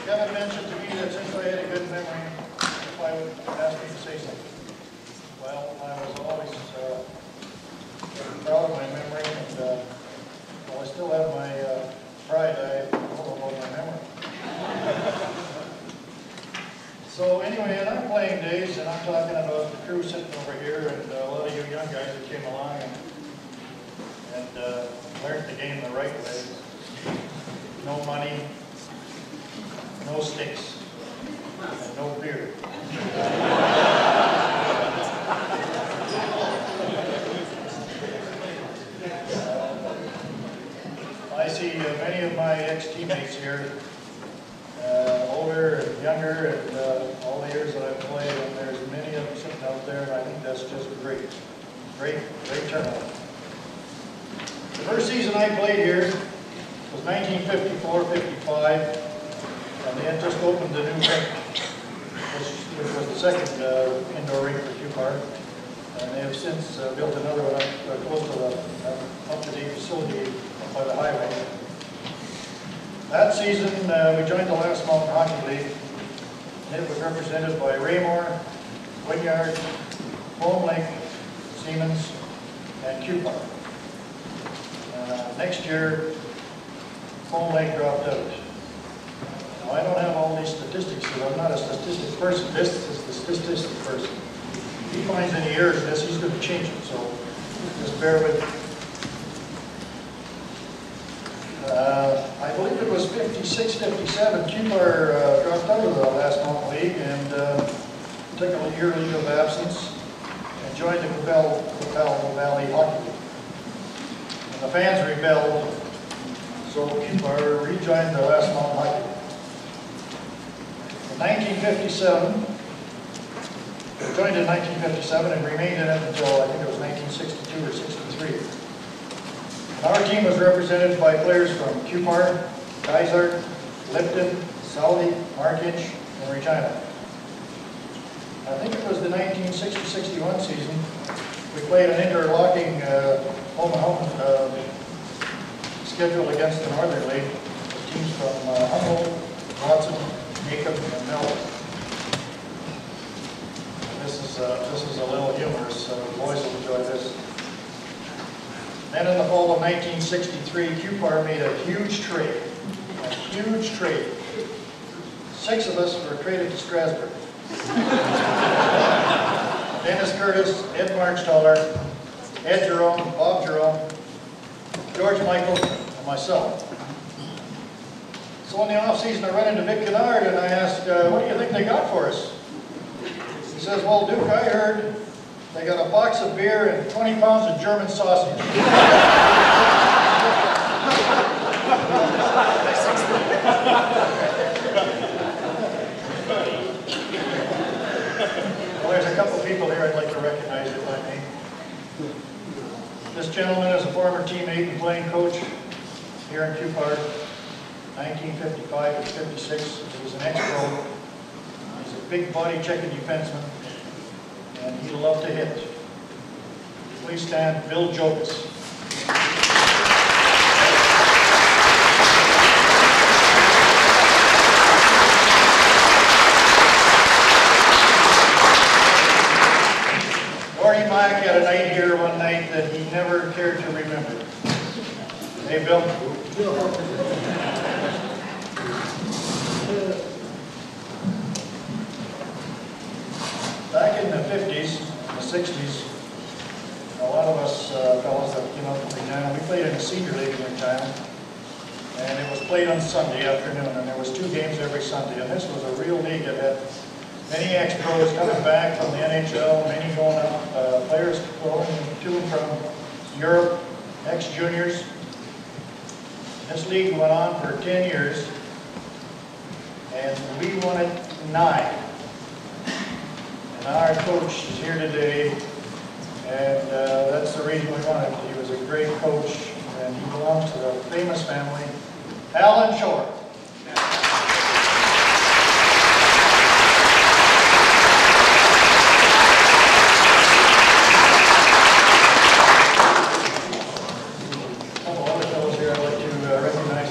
Kevin mentioned to me that since I had a good memory, if I would ask me to say something. Well, I was always proud of my memory, and while I still have my pride, I know about my memory. So anyway, in our playing days, and I'm talking about the crew sitting over here, and a lot of you young guys that came along and learned the game the right way. No money, no sticks, and no beer. I see many of my ex-teammates here, older and younger, and all the years that I've played, and there's many of them sitting out there, and I think that's just great. Great turnout. The first season I played here was 1954-55, and they had just opened the new rink, which was the second indoor rink for Cupar, and they have since built another one up close to the up-to-date facility up by the highway. That season, we joined the Last Mountain Hockey League, and it was represented by Raymore, Wynyard, Foam Lake, Siemens, and Cupar. Next year, Foam Lake dropped out. Now, I don't have all these statistics, because I'm not a statistics person. This is the statistics person. If he finds any errors in this, he's going to change it, so just bear with me. I believe it was 56-57, Cupar dropped out of the Last Mountain League and took a year leave of absence and joined the Cupar Valley Hockey League. And the fans rebelled, so Cupar rejoined the Last Mountain Hockey League. In 1957, it joined in 1957 and remained in it until I think it was 1962 or 63. And our team was represented by players from Cupar, Dysart, Lipton, Southie, Markich, and Regina. I think it was the 1960-61 season. We played an interlocking home-and-home schedule against the Northern League with teams from Humboldt, Watson, Jacob, and Melbourne. This is a little humorous, so the boys will enjoy this. Then in the fall of 1963, Cupar made a huge trade. A huge trade. 6 of us were traded to Strasbourg. Dennis Curtis, Ed Marchtaller, Ed Jerome, Bob Jerome, George Michael, and myself. So in the off-season, I ran into Vic Kennard and I asked, what do you think they got for us? He says, well, Duke, I heard they got a box of beer and 20 pounds of German sausage. Well, there's a couple people here I'd like to recognize if I may. This gentleman is a former teammate and playing coach here in Cupar, 1955 to 56. He was an ex-pro. He's a big body checking defenseman, and he loved to hit. Please stand, Bill Jokas. Marty Mack had a night here one night that he never cared to remember. Hey, Bill. Back in the 50s, the 60s, a lot of us fellows that came out from Regina, we played in a senior league in Regina, and it was played on Sunday afternoon, and there was 2 games every Sunday, and this was a real league that had many ex-pros coming back from the NHL, many going up, players going to and from Europe, ex-juniors. This league went on for 10 years, and we won it 9. And our coach is here today, and that's the reason we won it. He was a great coach, and he belongs to the famous family, Alan Shore. A couple other fellows here I'd like to recognize.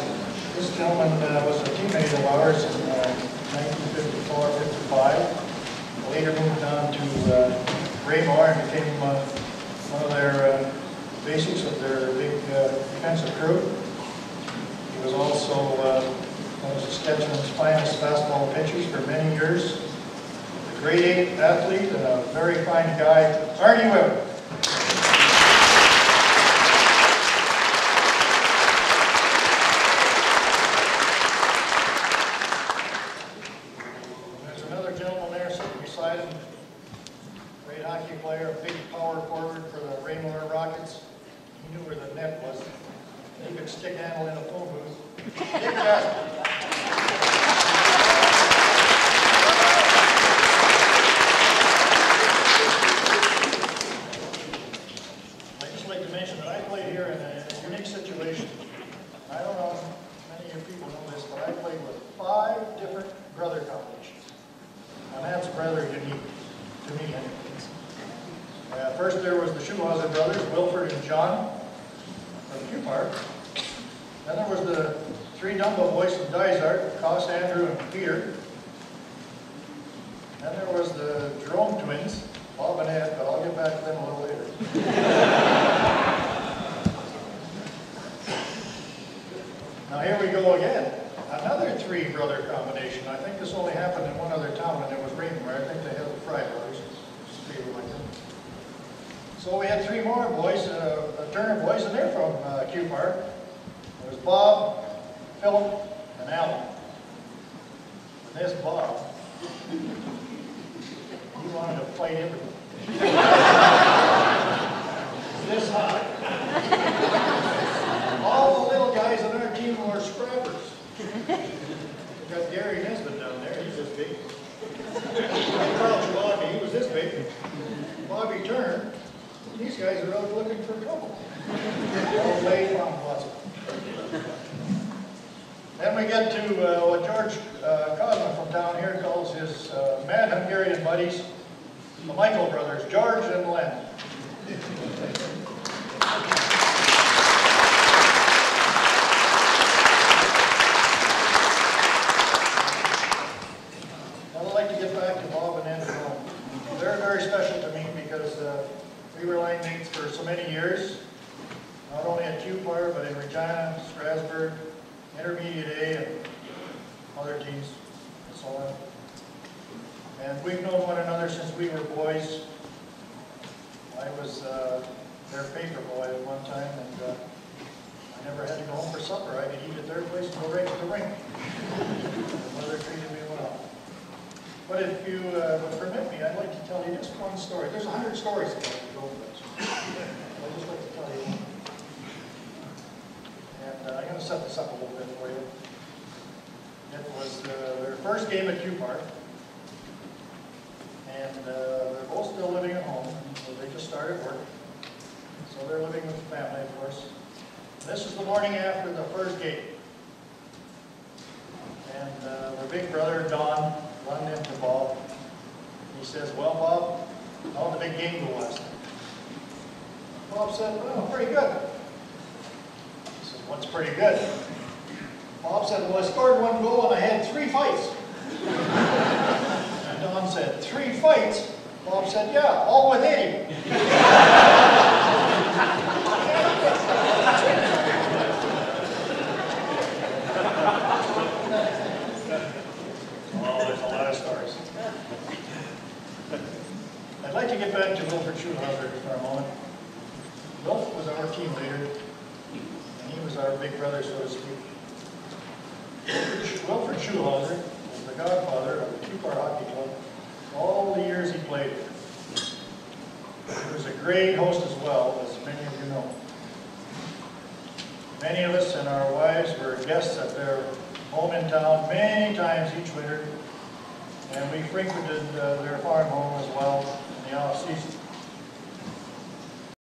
This gentleman was a teammate of ours in was also one of Saskatchewan's finest fastball pitchers for many years. A grade 8 athlete and a very fine guy, Arnie Weber. There's another gentleman there sitting beside him, great hockey player, a big power forward for the Raymore Rockets. He knew where the net was. He could stick handle in a phone booth. Dick Jasper. I'd just like to mention that I played here in a unique situation. I don't know if many of you people know this, but I played with 5 different brother combinations. And that's rather unique to me anyways. First there was the Schuhauser brothers, Wilford and John, from Cupar. Then there was the 3 Dumbo boys from Dysart, Koss, Andrew, and Peter. Then there was the Jerome twins, Bob and Ed, but I'll get back to them a little later. Now here we go again. Another 3 brother combination. I think this only happened in one other town, and it was Raymore. I think they had the Fry brothers. So we had 3 more boys, Turner boys, and they're from Cupar. There was Bob, Philip, and Alan. And this Bob, he wanted to fight everyone. This hot. All the little guys on our team were scrappers. We got Gary Nesbitt down there, he's this big. Carl Chewbacca, he was this big. Bobby Turner. These guys are out looking for trouble. Then we get to what George Cosman from down here calls his mad Hungarian buddies, the Michael brothers, George and Len. I'd like to get back to Bob and Andrew. They're very special to me because we were line mates for so many years, not only at Cupar, but in Regina, Strasbourg, Intermediate A, and other teams, and so on. And we've known one another since we were boys. I was their paper boy at one time, and I never had to go home for supper. I could eat at their place and go right to the rink. My mother treated me well. But if you would permit me, I'd like to tell you just one story. There's 100 stories about the Goldfish. I'd just like to tell you one. And I'm going to set this up a little bit for you. It was their first game at Cupar. And they're both still living at home. So they just started work. So they're living with the family, of course. And this is the morning after the first game. And their big brother, Don, run into Bob. He says, "Well, Bob, how'd the big game go last night?" Bob said, "Well, pretty good." He said, "What's pretty good?" Bob said, "Well, I scored 1 goal and I had 3 fights." And Don said, "3 fights?" Bob said, "Yeah, all with Eddie." I'd like to get back to Wilford Schuhauser for a moment. Wilf was our team leader, and he was our big brother, so to speak. Wilford Schuhauser was the godfather of the Cupar Hockey Club all the years he played there. He was a great host as well, as many of you know. Many of us and our wives were guests at their home in town many times each winter, and we frequented their farm home as well in the off-season.